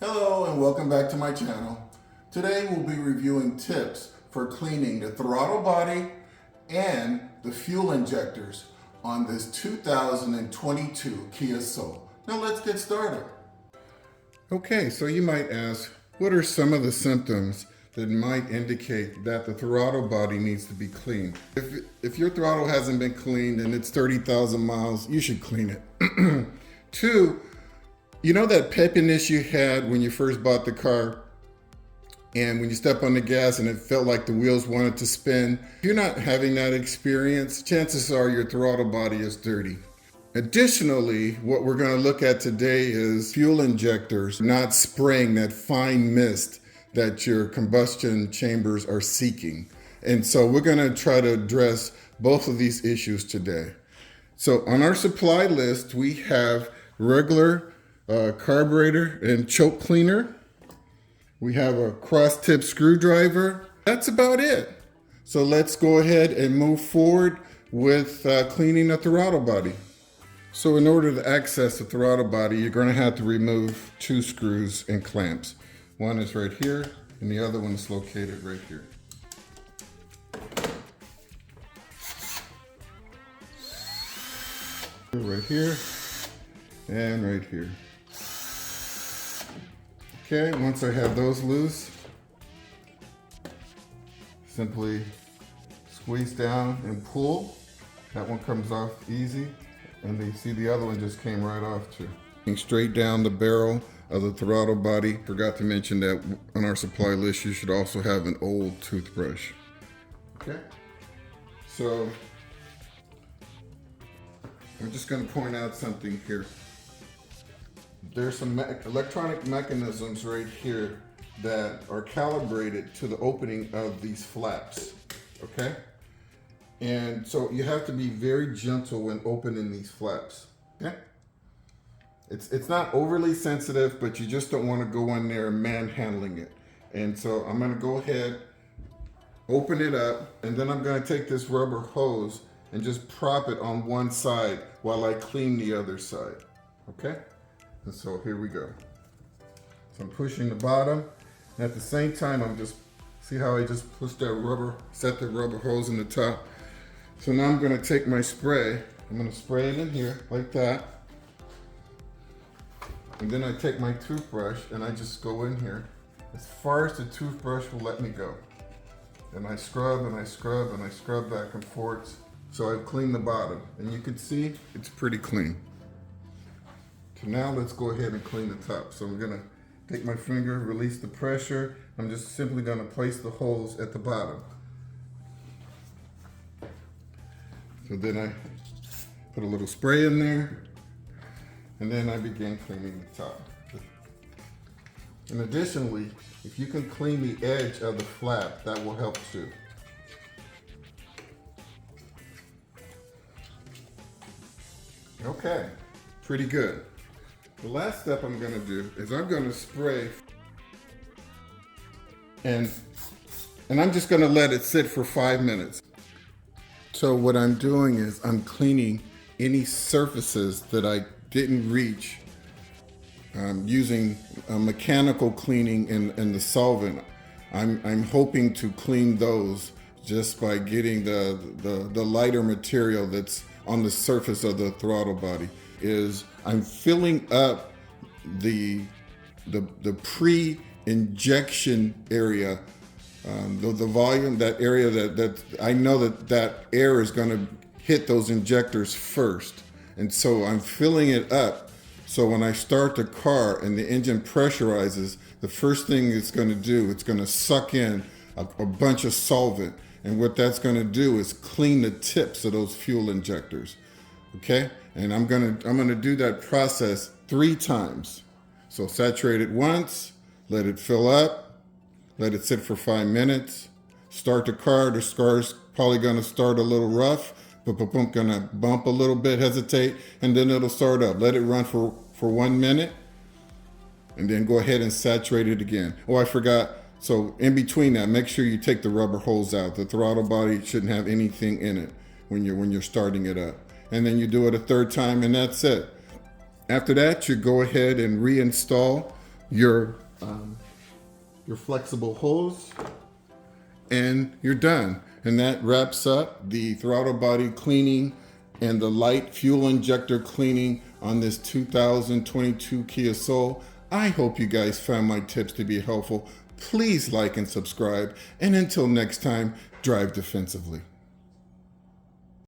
Hello and welcome back to my channel. Today we'll be reviewing tips for cleaning the throttle body and the fuel injectors on this 2022 Kia Soul. Now let's get started. Okay, so you might ask, what are some of the symptoms that might indicate that the throttle body needs to be cleaned? If your throttle hasn't been cleaned and it's 30,000 miles, you should clean it. Two, you know that peppiness you had when you first bought the car and when you step on the gas and it felt like the wheels wanted to spin? If you're not having that experience, chances are your throttle body is dirty. Additionally, what we're going to look at today is fuel injectors not spraying that fine mist that your combustion chambers are seeking. And so we're going to try to address both of these issues today. So on our supply list, we have regular carburetor and choke cleaner. We have a cross-tip screwdriver. That's about it. So let's go ahead and move forward with cleaning the throttle body. So in order to access the throttle body, you're going to have to remove two screws and clamps. One is right here and the other one is located right here. Right here and right here. Okay, once I have those loose, simply squeeze down and pull. That one comes off easy, and you see the other one just came right off too. Straight down the barrel of the throttle body. Forgot to mention that on our supply list, you should also have an old toothbrush. Okay, so I'm just going to point out something here. There's some electronic mechanisms right here that are calibrated to the opening of these flaps, okay? And so you have to be very gentle when opening these flaps, okay? It's not overly sensitive, but you just don't want to go in there manhandling it. And so I'm going to go ahead, open it up, and then I'm going to take this rubber hose and just prop it on one side while I clean the other side, okay? And so here we go. So I'm pushing the bottom, and at the same time, I'm just, see how I just pushed that rubber, set the rubber hose in the top. So now I'm gonna take my spray, I'm gonna spray it in here like that. And then I take my toothbrush and I just go in here as far as the toothbrush will let me go. And I scrub and I scrub and I scrub back and forth. So I've cleaned the bottom, and you can see it's pretty clean. So now let's go ahead and clean the top. So I'm gonna take my finger, release the pressure. I'm just simply gonna place the hose at the bottom. So then I put a little spray in there, and then I begin cleaning the top. And additionally, if you can clean the edge of the flap, that will help too. Okay, pretty good. The last step I'm gonna do is I'm gonna spray, and I'm just gonna let it sit for 5 minutes. So what I'm doing is I'm cleaning any surfaces that I didn't reach using a mechanical cleaning and the solvent. I'm hoping to clean those just by getting the lighter material that's on the surface of the throttle body. Is I'm filling up the pre-injection area, the volume, that area that I know that air is going to hit those injectors first. And so I'm filling it up. So when I start the car and the engine pressurizes, the first thing it's going to do, it's going to suck in a bunch of solvent. And what that's going to do is clean the tips of those fuel injectors. Okay? And I'm gonna do that process 3 times. So saturate it once, let it fill up, let it sit for 5 minutes, start the car is probably gonna start a little rough, but gonna bump a little bit, hesitate, and then it'll start up. Let it run for 1 minute, and then go ahead and saturate it again. Oh, I forgot. So in between that, make sure you take the rubber hose out. The throttle body shouldn't have anything in it when you're starting it up. And then you do it a 3rd time, and that's it. After that, you go ahead and reinstall your flexible hose, and you're done. And that wraps up the throttle body cleaning and the light fuel injector cleaning on this 2022 Kia Soul. I hope you guys found my tips to be helpful. Please like and subscribe. And until next time, drive defensively.